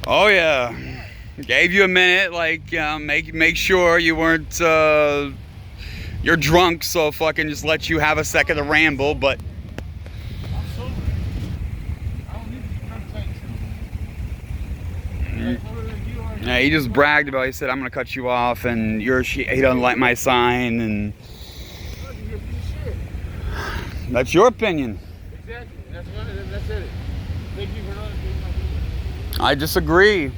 Oh yeah. Gave you a minute, like make sure you weren't you're drunk, so fucking just let you have a second to ramble, but I'm sober. I don't need to drink tanks. yeah, he just bragged about it. He said, I'm gonna cut you off and he doesn't like my sign, and that's your opinion. Exactly. That's it. Thank you for not being my opinion. I disagree.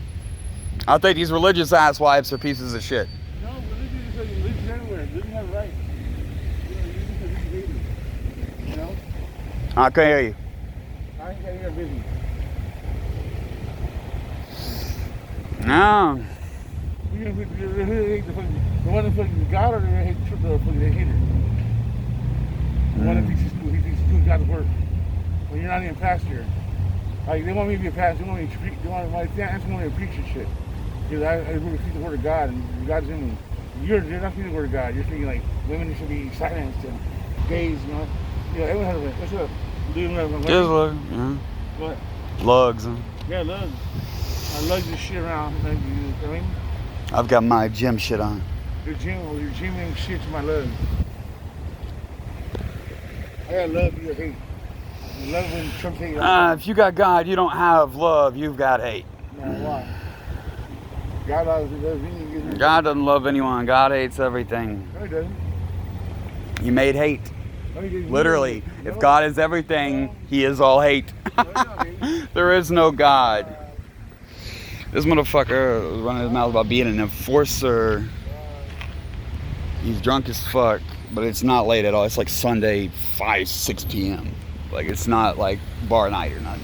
I think these religious asswipes are pieces of shit. No, religion's everywhere. Religion has rights. You know? I can't hear you. I ain't got here busy. No. You really hate the one that fucking God, or they hate the hater? The one that thinks he's doing God's work. When you're not even a pastor. Like, they want me to be a pastor. They want me to preach. They want me to preach and shit. Because I really speak the word of God, and God's in me. You're not speaking the word of God. You're thinking like women should be silenced and gays, you know. Everyone has a way. What's up? Just look, yeah. What? Lugs. Yeah, lugs. I lug this shit around. Like, you know what I mean? I've got my gym shit on. You're gymming shit to my lugs. I got love, you hate. You love when Trump hate. If you got God, you don't have love, you've got hate. No, why? God loves me. God doesn't love anyone. God hates everything. No, he doesn't. He made hate. No, he didn't. Literally. If God is everything, he is all hate. There is no God. This motherfucker was running his mouth about being an enforcer. He's drunk as fuck, but it's not late at all. It's like Sunday, 6 p.m. Like, it's not like bar night or nothing.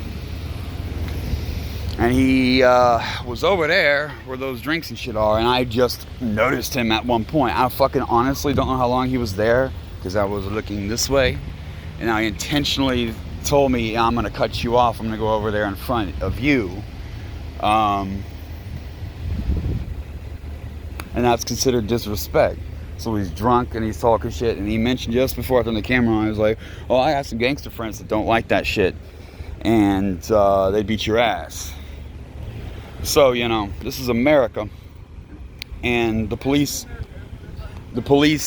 And he was over there where those drinks and shit are, and I just noticed him at one point. I fucking honestly don't know how long he was there, because I was looking this way, and I intentionally told me, I'm gonna cut you off. I'm gonna go over there in front of you. And that's considered disrespect. So he's drunk and he's talking shit, and he mentioned just before I turned the camera on, he was like, oh, I got some gangster friends that don't like that shit, and they beat your ass. So, you know, this is America, and the police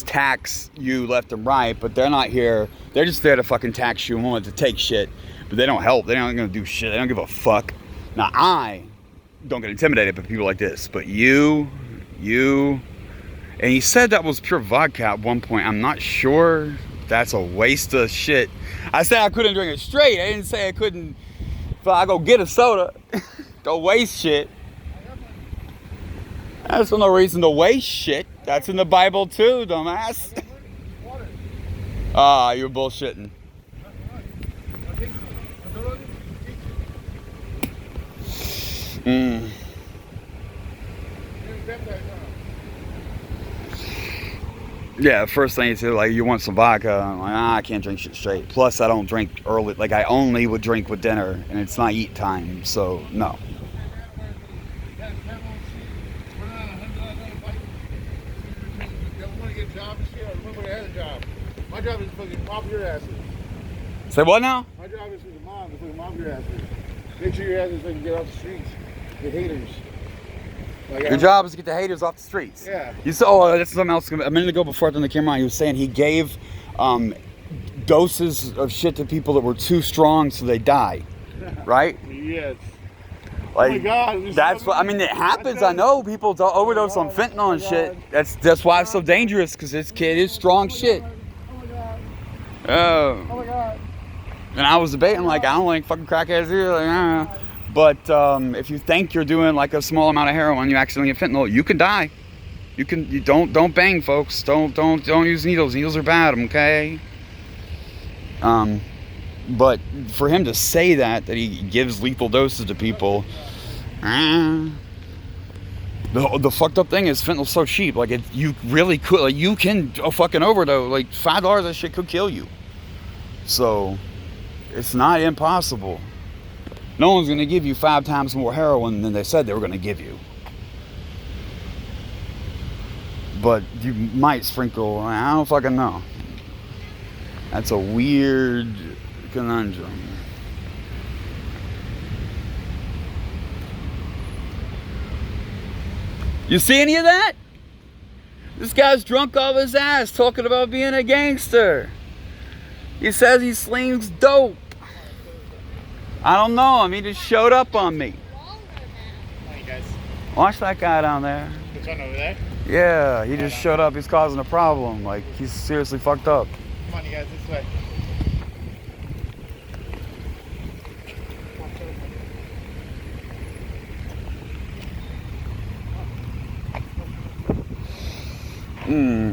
tax you left and right, but they're not here. They're just there to fucking tax you and want to take shit, but they don't help. They're not gonna do shit. They don't give a fuck. Now, I don't get intimidated by people like this, but you, and he said that was pure vodka at one point. I'm not sure. That's a waste of shit. I said I couldn't drink it straight. I didn't say I couldn't. If I go get a soda, don't waste shit. That's no reason to waste shit. That's in the Bible too, dumbass. You're bullshitting. Yeah, first thing he said, like, you want some vodka? I'm like, I can't drink shit straight. Plus, I don't drink early. Like, I only would drink with dinner, and it's not eat time, so no. My job is to fucking mop your asses. Say what now? My job is to fucking mop your asses. Make sure your asses fucking get off the streets. The haters. Like, Your job is to get the haters off the streets. Yeah. You said, oh, that's something else. A minute ago, before I turned the camera on, he was saying he gave doses of shit to people that were too strong, so they died. Right? Yes. Like, oh my God. That's what I mean. It happens. I know people overdose on fentanyl and shit. That's why it's so dangerous, because this kid is strong shit. Oh my God. Oh. Oh my God. And I was debating, like, I don't like fucking crackheads either. Like, But if you think you're doing like a small amount of heroin, you accidentally get fentanyl, you can die. You don't bang, folks. Don't use needles. Needles are bad, okay? But for him to say that he gives lethal doses to people, the fucked up thing is fentanyl's so cheap. Like, you really could, like, you can fucking overdose. Like, $5, that shit could kill you. So it's not impossible. No one's going to give you 5 times more heroin than they said they were going to give you. But you might sprinkle, I don't fucking know. That's a weird conundrum. You see any of that? This guy's drunk off his ass talking about being a gangster. He says he slings dope. I don't know him. He just showed up on me. Hey guys. Watch that guy down there. Which one over there? Yeah, he just showed up. He's causing a problem. Like, he's seriously fucked up. Come on, you guys, this way.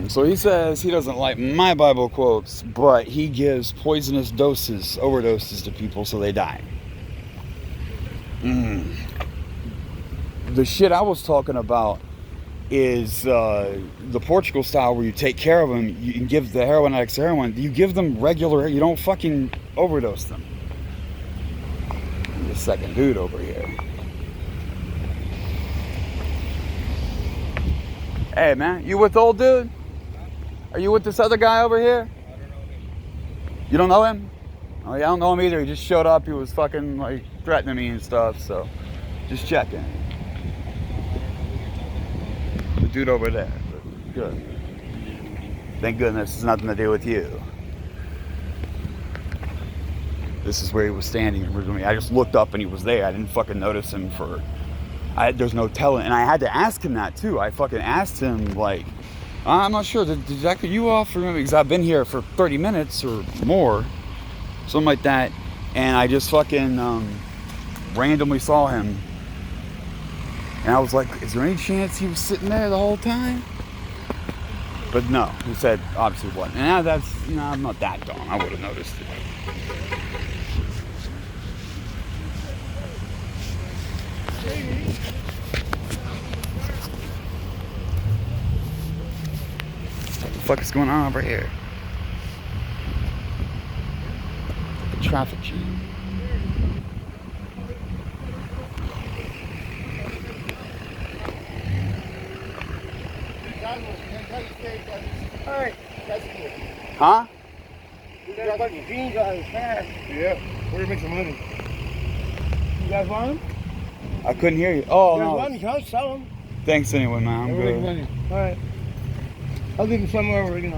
So he says he doesn't like my Bible quotes, but he gives poisonous overdoses to people so they die. The shit I was talking about is the Portugal style where you take care of them. You can give the heroin addicts heroin. You give them regular, you don't fucking overdose them. The second dude over here. Hey man, you with the old dude? Are you with this other guy over here? I don't know him. You don't know him? Oh yeah, I don't know him either. He just showed up. He was fucking like threatening me and stuff. So, just checking. The dude over there. Good. Thank goodness it's nothing to do with you. This is where he was standing originally. I just looked up and he was there. I didn't fucking notice him for. There's no telling, and I had to ask him that too. I fucking asked him like, I'm not sure. Did that cut you off? Remember, because I've been here for 30 minutes or more, something like that, and I just fucking randomly saw him, and I was like, is there any chance he was sitting there the whole time? But no, he said obviously wasn't. And now that's, I'm not that dumb. I would have noticed it. What the fuck is going on over here? The traffic jam. Alright, Huh? you got a bunch of jeans on his pants. Yeah, we're gonna make some money. You guys want them? I couldn't hear you. Oh, You guys no. want them? You can sell them. Thanks anyway, man. I'm We're making good. money. Alright. I'll leave them somewhere where, You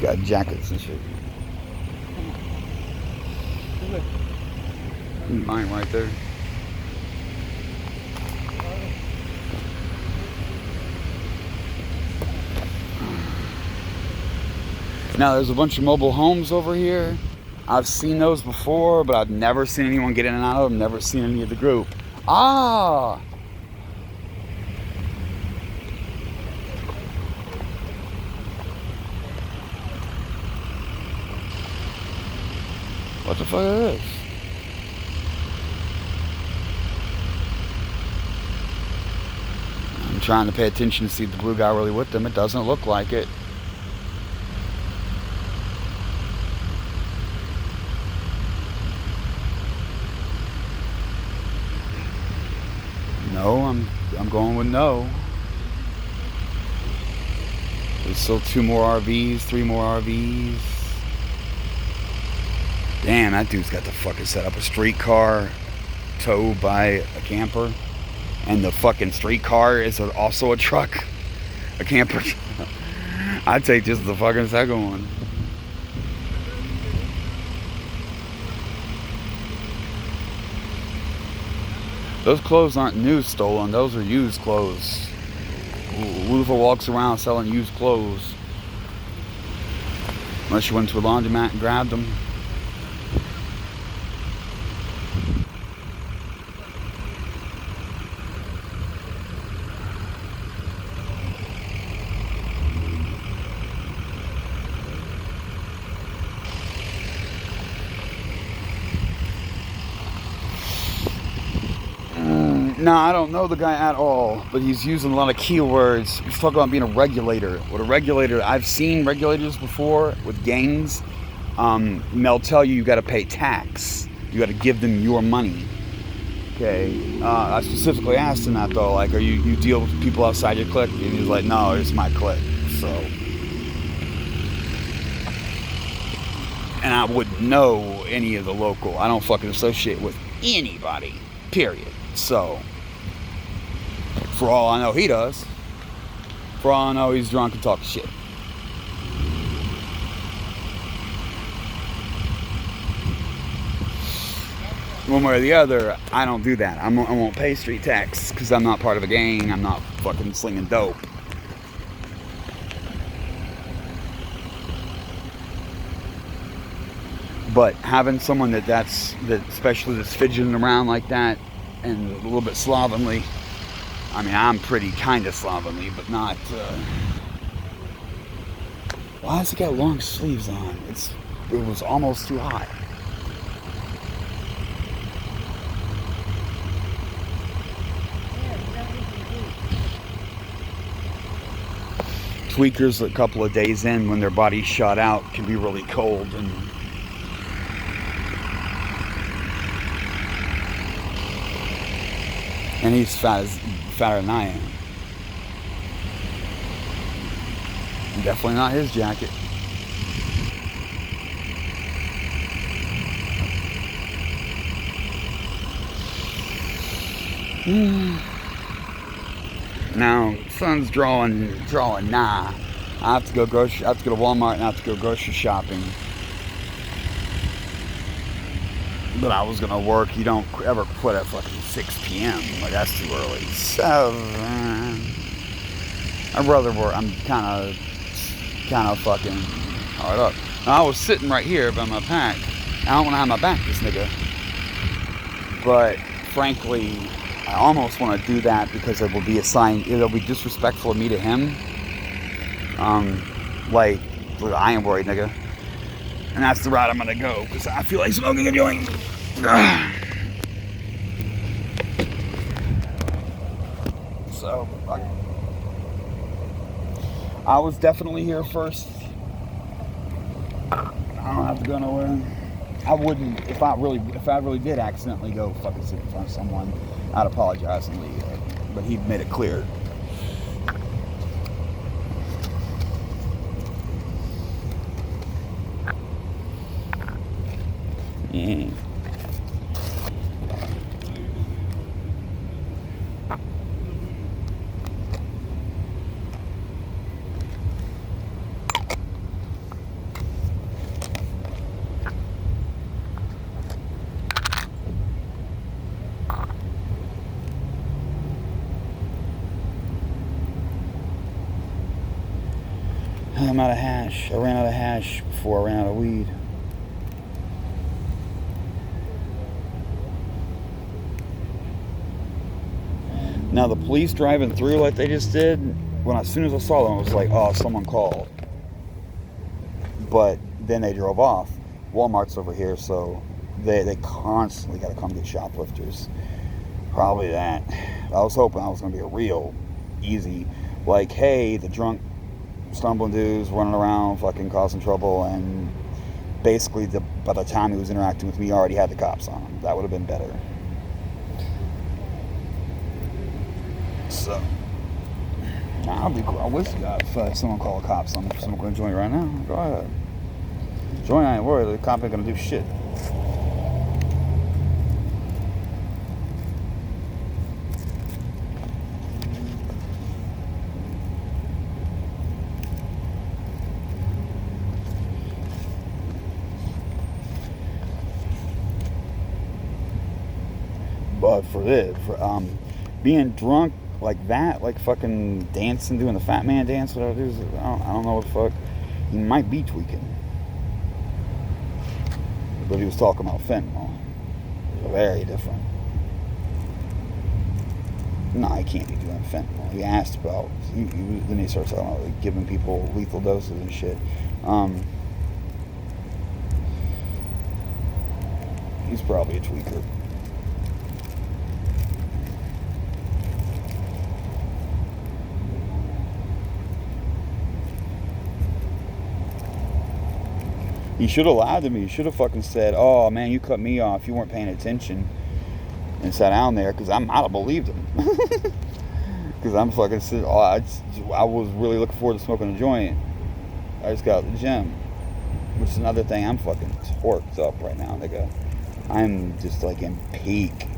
got jackets and shit. Mine right there. Now there's a bunch of mobile homes over here. I've seen those before, but I've never seen anyone get in and out of them. Never seen any of the group. Ah! What the fuck is this? I'm trying to pay attention to see if the blue guy really with them. It doesn't look like it. No, I'm going with no. There's still 2 more RVs, 3 more RVs. Damn, that dude's got the fucking set up a streetcar towed by a camper. And the fucking streetcar is also a truck. A camper. I'd take just the fucking second one. Those clothes aren't new stolen, those are used clothes. Lufa walks around selling used clothes. Unless you went to a laundromat and grabbed them. No, I don't know the guy at all, but he's using a lot of keywords. He's talking about being a regulator. What a regulator, I've seen regulators before with gangs. And they'll tell you got to pay tax. You got to give them your money. Okay. I specifically asked him that though, like, you deal with people outside your clique? And he's like, no, it's my clique. So. And I wouldn't know any of the local. I don't fucking associate with anybody. Period. So. For all I know, he does. For all I know, he's drunk and talking shit. One way or the other, I don't do that. I won't pay street tax because I'm not part of a gang. I'm not fucking slinging dope. But having someone that especially that's fidgeting around like that and a little bit slovenly. I mean, I'm pretty kind of slovenly, but not. Why has he got long sleeves on? It was almost too hot. Tweakers a couple of days in when their body's shot out can be really cold and he's fatter than I am. Definitely not his jacket. Now, sun's drawing nigh. I have to go to Walmart and I have to go grocery shopping. But I was gonna work. You don't ever quit at fucking 6 p.m. Like, that's too early. So I'd rather work. I'm kind of fucking hard up. Now, I was sitting right here by my pack. I don't want to have my back this nigga. But frankly, I almost want to do that because it will be a sign. It'll be disrespectful of me to him. Like, I ain't worried, nigga. And that's the route I'm gonna go because I feel like smoking a joint. So, I was definitely here first. I don't have to go nowhere. I wouldn't if I really did accidentally go fucking sit in front of someone. I'd apologize and leave. But he made it clear. Yeah. I'm out of hash. I ran out of hash before I ran out of weed. Now the police driving through like they just did, as soon as I saw them, I was like, oh, someone called. But then they drove off. Walmart's over here, so they constantly got to come get shoplifters. Probably that. I was hoping I was going to be a real easy, like, hey, the drunk stumbling dudes running around fucking causing trouble, and basically by the time he was interacting with me, I already had the cops on him. That would have been better. So, I'll be cool. I wish if someone called the cops on me for someone going to join right now. Go ahead. Join, I ain't worried. The cop ain't going to do shit. But for being drunk like that, like fucking dancing, doing the fat man dance, whatever it is, I don't know what the fuck. He might be tweaking. But he was talking about fentanyl. Very different. No, he can't be doing fentanyl. He asked about, then he starts talking about like, giving people lethal doses and shit. He's probably a tweaker. He should have lied to me. He should have fucking said, oh man, you cut me off. You weren't paying attention. And sat down there, because I might have believed him. Because I'm fucking sitting, I was really looking forward to smoking a joint. I just got out of the gym. Which is another thing, I'm fucking torqued up right now, nigga. I'm just like in peak.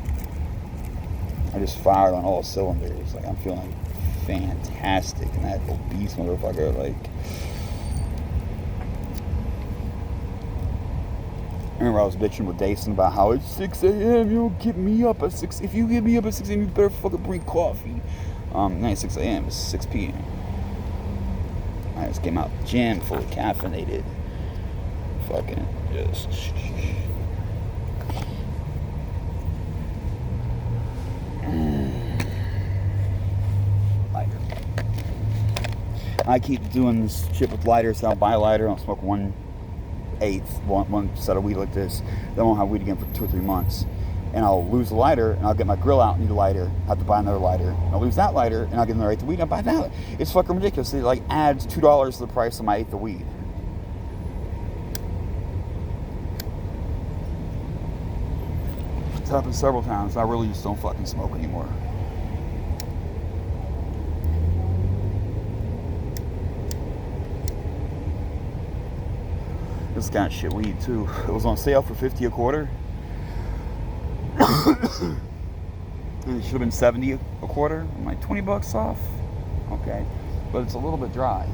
I just fired on all cylinders. Like, I'm feeling fantastic. And that obese motherfucker, like... I remember I was bitching with Dason about how it's 6 a.m. You don't get me up at 6. If you get me up at 6 a.m., you better fucking bring coffee. It ain't 6 a.m. It's 6 p.m. I just came out the gym fully caffeinated. Fucking just... Lighter. I keep doing this shit with lighters. I'll buy a lighter. I'll smoke one set of weed like this. Then I won't have weed again for 2 or 3 months. And I'll lose the lighter, and I'll get my grill out and need a lighter. I have to buy another lighter. I'll lose that lighter, and I'll get another eighth of weed, and I'll buy that. It's fucking ridiculous. It like adds $2 to the price of my eighth of weed. It's happened several times. I really just don't fucking smoke anymore. This kind of shit weed too. It was on sale for $50 a quarter. And it should have been $70 a quarter. I'm like, $20 off? Okay. But it's a little bit dry.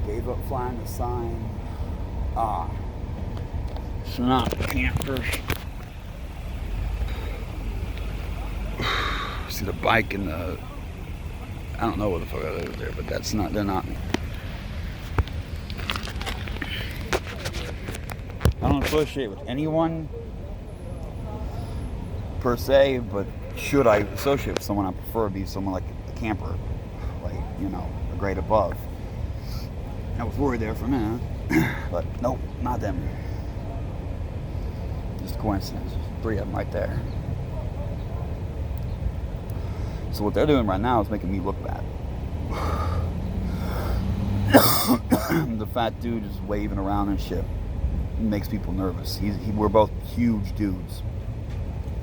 Gave up flying the sign. It's not campers. See the bike and the... I don't know what the fuck that is there, but that's not... They're not... I don't associate with anyone per se, but should I associate with someone, I prefer to be someone like a camper, like, you know, a grade above. I was worried there for a minute, but nope, not them. Just a coincidence. 3 of them right there. So what they're doing right now is making me look bad. The fat dude is waving around and shit. It makes people nervous. We're both huge dudes.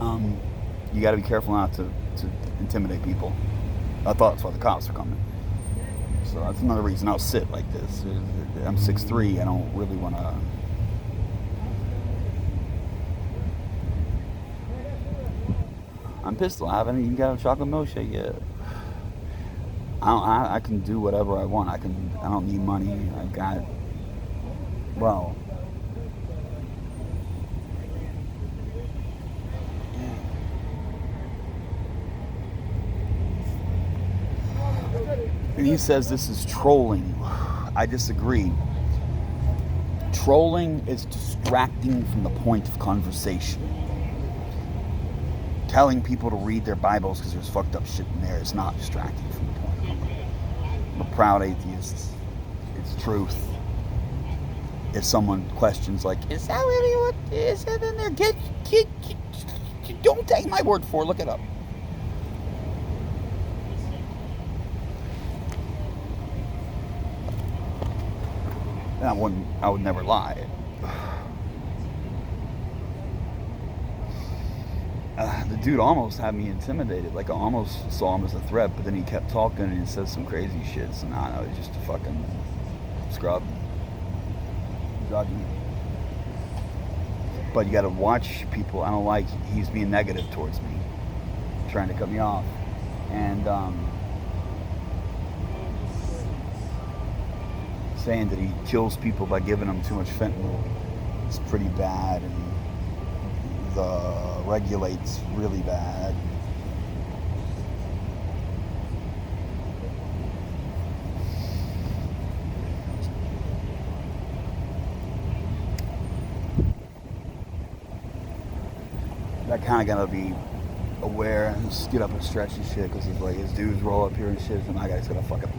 You got to be careful not to intimidate people. I thought that's why the cops were coming. So that's another reason I'll sit like this. I'm 6'3". I don't really want to... I'm pissed. I haven't even got a chocolate milkshake yet. I can do whatever I want. I don't need money. I've got... Well... And he says this is trolling. I disagree. Trolling is distracting from the point of conversation. Telling people to read their Bibles because there's fucked up shit in there is not distracting from the point. I'm a proud atheist. It's truth. If someone questions like, is that really what is it in there? Don't take my word for it. Look it up. And I would never lie. The dude almost had me intimidated. Like, I almost saw him as a threat, but then he kept talking and he says some crazy shit. So now I know he's just a fucking scrub. But you gotta watch people. I don't like he's being negative towards me, trying to cut me off. And saying that he kills people by giving them too much fentanyl is pretty bad, and the regulates really bad. That kind of gotta be aware and just get up and stretch and shit, because it's like his dudes roll up here and shit, and my guy's gonna fucking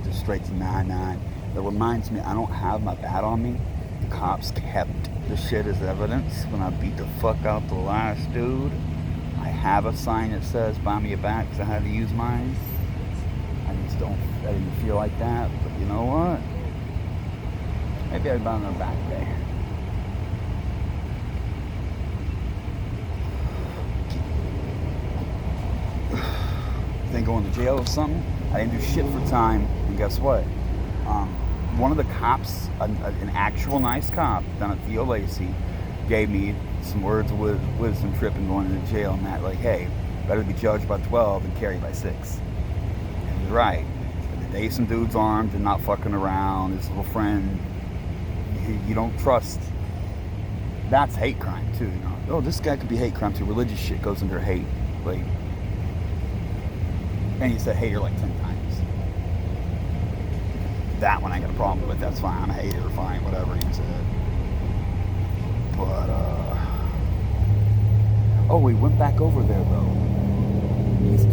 just straight to 9-9. That reminds me, I don't have my bat on me. The cops kept the shit as evidence when I beat the fuck out the last dude. I have a sign that says buy me a bat because I had to use mine. I didn't feel like that, but you know what? Maybe I'd buy another back day. Think going to jail or something? I didn't do shit for time, and guess what? One of the cops, an actual nice cop down at Theo Lacey, gave me some words of wisdom tripping going into jail, and that, like, hey, better be judged by 12 than carried by 6. And he's right. The day some dude's armed and not fucking around, his little friend, you don't trust. That's hate crime too, you know. Oh, this guy could be hate crime too. Religious shit goes under hate, like. And he said hater like 10 times. That one I got a problem with. That's fine. I'm a hater. Fine, whatever he said. But oh, we went back over there though.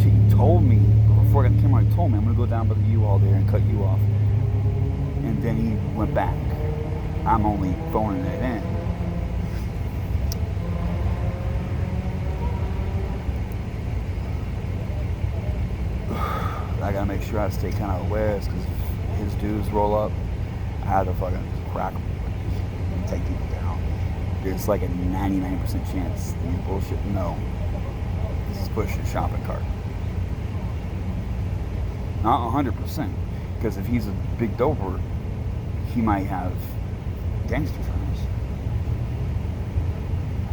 He told me before I got the camera. He told me I'm gonna go down by the U-Haul there and cut you off. And then he went back. I'm only phoning it in. I gotta make sure I stay kind of aware, because if his dudes roll up, I have to fucking crack them and take people down. There's like a 99% chance. You bullshit. No, this is pushing a shopping cart. Not 100%, because if he's a big doper, he might have gangster friends.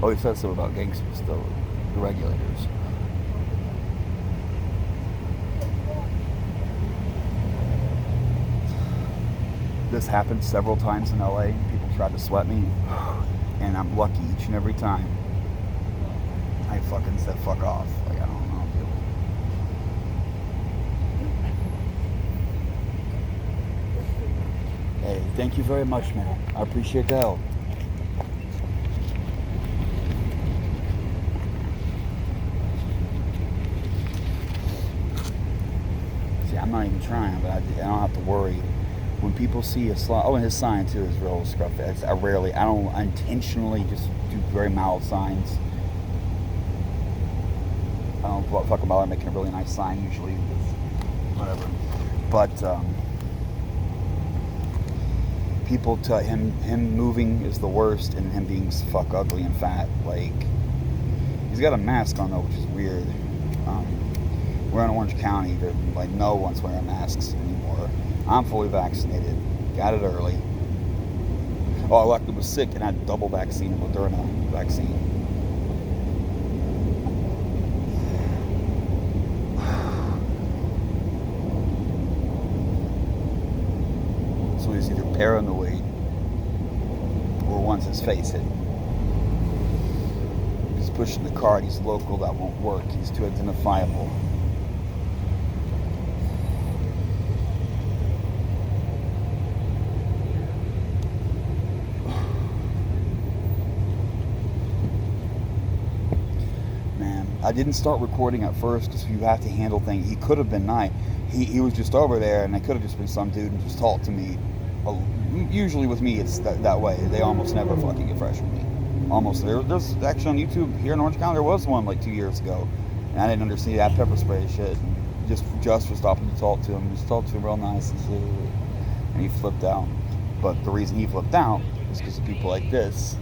Oh, he said something about gangsters, though, the regulators. This happened several times in LA. People tried to sweat me, and I'm lucky each and every time. I fucking said fuck off. Like, I don't know, dude. Hey, thank you very much, man. I appreciate the help. See, I'm not even trying, but I don't have to worry. When people see a slot, and his sign too is real scruffy. I don't intentionally just do very mild signs. I don't fuck about making a really nice sign usually, whatever. But people tell him moving is the worst, and him being fuck ugly and fat. Like, he's got a mask on though, which is weird. We're in Orange County. Like, no one's wearing masks anymore. I'm fully vaccinated. Got it early. Oh, I luckily was sick and had double vaccine, Moderna vaccine. So he's either paranoid or wants his face hit. He's pushing the card. He's local. That won't work. He's too identifiable. I didn't start recording at first because you have to handle things. He could have been nice. He was just over there, and it could have just been some dude and just talked to me. Usually with me, it's that way. They almost never fucking get fresh with me. Almost. There's actually on YouTube here in Orange County, there was one like 2 years ago, and I didn't understand that pepper spray shit. And just for stopping to talk to him, just talked to him real nice, and he flipped out. But the reason he flipped out is because of people like this.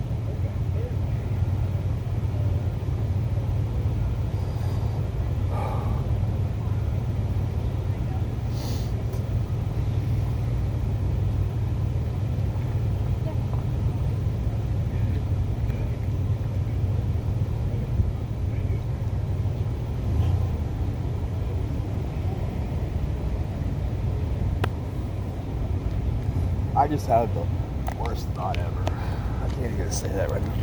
I just had the worst thought ever. I can't even say that right now.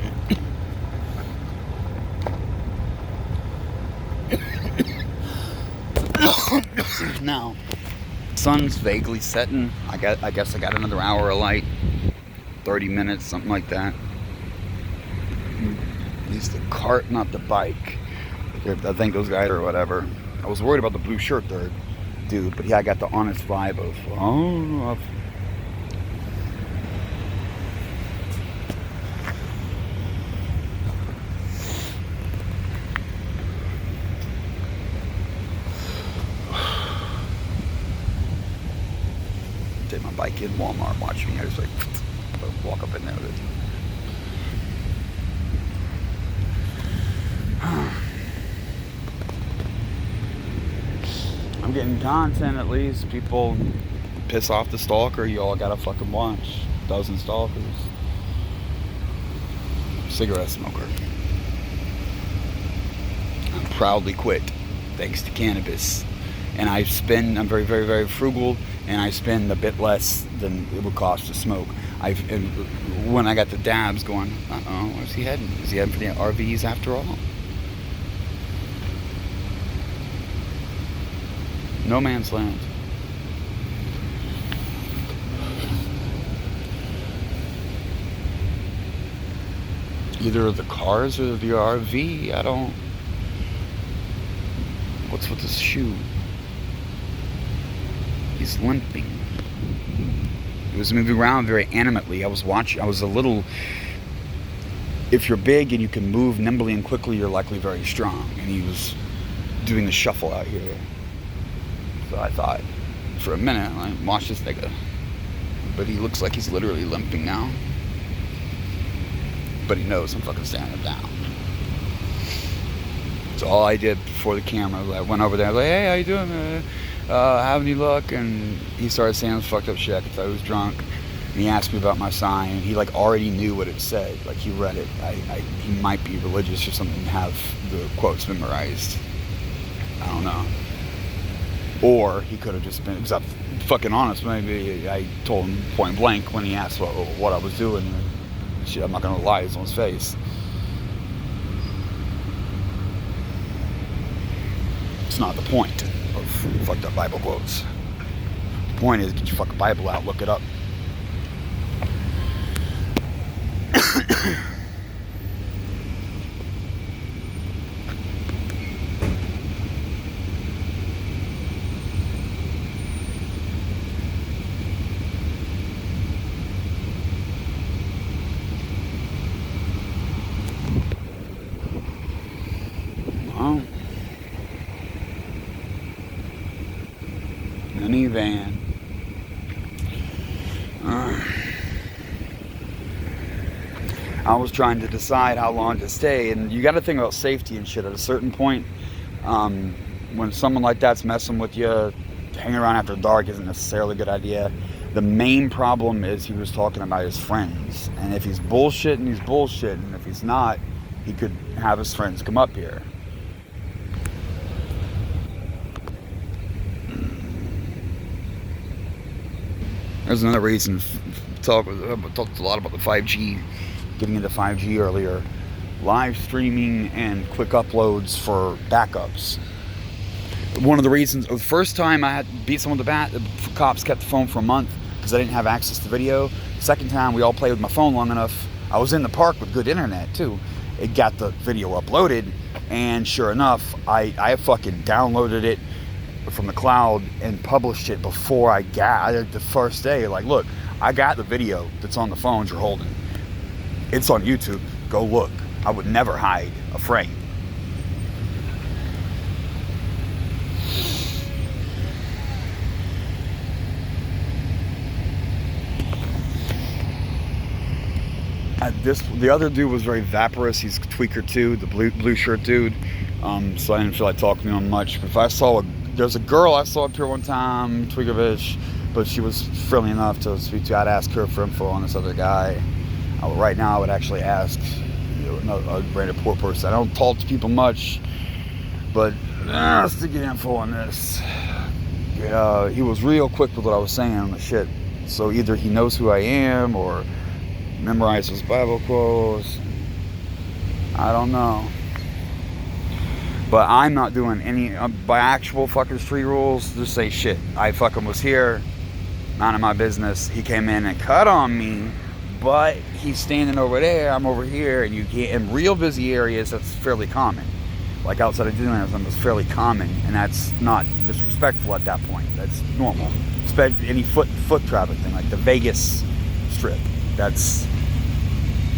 Now, sun's vaguely setting. I guess I got another hour of light. 30 minutes, something like that. Use the cart, not the bike. I think those guys or whatever. I was worried about the blue shirt there, dude, but yeah, I got the honest vibe of, oh, take my bike in Walmart, watch me. I was like, walk up in there with it. I'm getting content at least. People piss off the stalker. You all gotta fucking watch. A dozen stalkers. Cigarette smoker. I'm proudly quit thanks to cannabis. And I'm very, very, very frugal, and I spend a bit less than it would cost to smoke. When I got the dabs going, where's he heading? Is he heading for the RVs after all? No man's land. Either the cars or the RV, I don't... What's with this shoe? He's limping. He was moving around very animately. I was a little... If you're big and you can move nimbly and quickly, you're likely very strong. And he was doing the shuffle out here. So I thought, for a minute, watch this nigga. But he looks like he's literally limping now. But he knows I'm fucking standing down. So all I did before the camera, I went over there, I was like, hey, how you doing, man? Have any luck? And he started saying this fucked up shit. I could tell he was drunk. And he asked me about my sign. He already knew what it said. He read it. He might be religious or something and have the quotes memorized. I don't know. Or he could have just been, because I'm fucking honest, maybe I told him point blank when he asked what I was doing. Shit, I'm not gonna lie, it's on his face. It's not the point of fucked up Bible quotes. The point is, get your fucking Bible out, look it up. Minivan. I was trying to decide how long to stay, and you got to think about safety and shit. At a certain point, when someone like that's messing with you, hanging around after dark isn't necessarily a good idea. The main problem is he was talking about his friends, and if he's bullshitting, he's bullshitting. If he's not, he could have his friends come up here. There's another reason. Talked a lot about the 5G, getting into 5G earlier. Live streaming and quick uploads for backups. One of the reasons, the first time I had to beat someone to bat, the cops kept the phone for a month because I didn't have access to video. Second time, we all played with my phone long enough. I was in the park with good internet too. It got the video uploaded, and sure enough, I fucking downloaded it from the cloud and published it before I got the first day. Look, I got the video that's on the phones you're holding. It's on YouTube. Go look. I would never hide a frame. The other dude was very vaporous. He's a tweaker too, the blue shirt dude. So I didn't feel like talking to him much. But if I saw there's a girl I saw up here one time, tweaker-ish, but she was friendly enough to speak to. I'd ask her for info on this other guy. Right now, I would actually ask a random poor person. I don't talk to people much, but let's get info on this. He was real quick with what I was saying on the shit. So either he knows who I am or memorizes Bible quotes. I don't know. But I'm not doing any, by actual fucking street rules, just say shit. I fucking was here, none of my business. He came in and cut on me, but he's standing over there, I'm over here, and you can't, in real busy areas, that's fairly common. Like outside of Disneyland, it's fairly common, and that's not disrespectful at that point. That's normal. Expect any foot traffic thing, like the Vegas Strip. That's,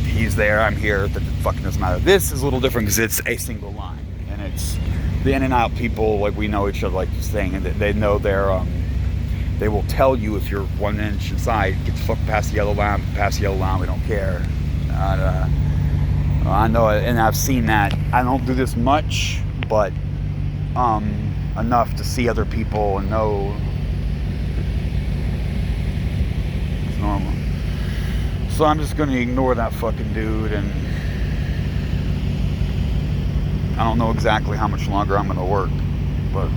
he's there, I'm here, that fucking doesn't matter. This is a little different because it's a single line. And it's the in and out people, like we know each other, like this thing, and they know their They will tell you if you're 1 inch inside, get the fuck past the yellow line, we don't care. I know it, and I've seen that. I don't do this much, but enough to see other people and know it's normal. So I'm just gonna ignore that fucking dude, and I don't know exactly how much longer I'm gonna work, but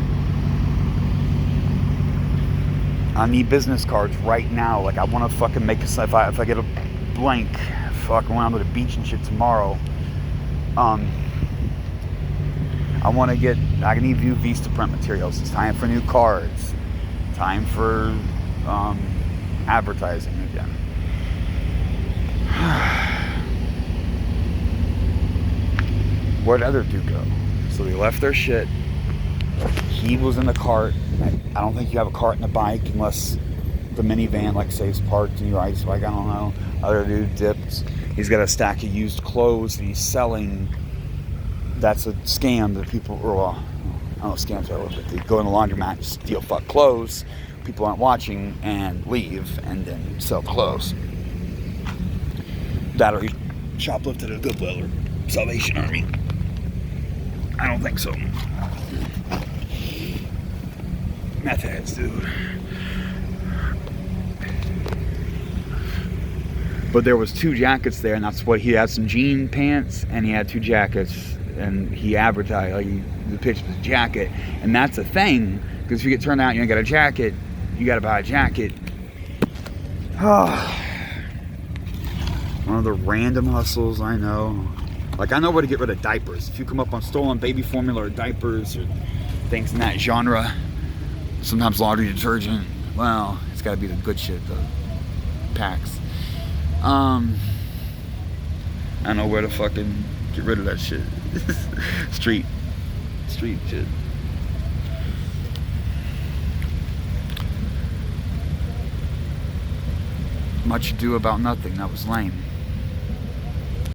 I need business cards right now. Like, I want to fucking make if I get a blank, fuck, when I'm at the beach and shit tomorrow, I want to get, I need new Vista print materials. It's time for new cards. Time for advertising again. Where'd the other dude go? So they left their shit. He was in the cart. I don't think you have a cart in the bike unless the minivan, like, say, is parked and you ride his bike. I don't know. Other dude dipped. He's got a stack of used clothes that he's selling. That's a scam that people, or well, I don't know, scams are, but they go in the laundromat, steal fuck clothes. People aren't watching and leave, and then sell clothes. That or he shoplifted at Goodwill or Salvation Army. I don't think so. Meth heads, dude. But there was 2 jackets there, and that's what he had. Some jean pants, and he had 2 jackets, and he advertised, like, the picture of his jacket. And that's a thing, because if you get turned out and you ain't got a jacket, you gotta buy a jacket. One of the random hustles I know. Like, I know where to get rid of diapers. If you come up on stolen baby formula or diapers or things in that genre, sometimes laundry detergent, well, it's got to be the good shit, the packs. I know where to fucking get rid of that shit. Street shit. Much ado about nothing. That was lame.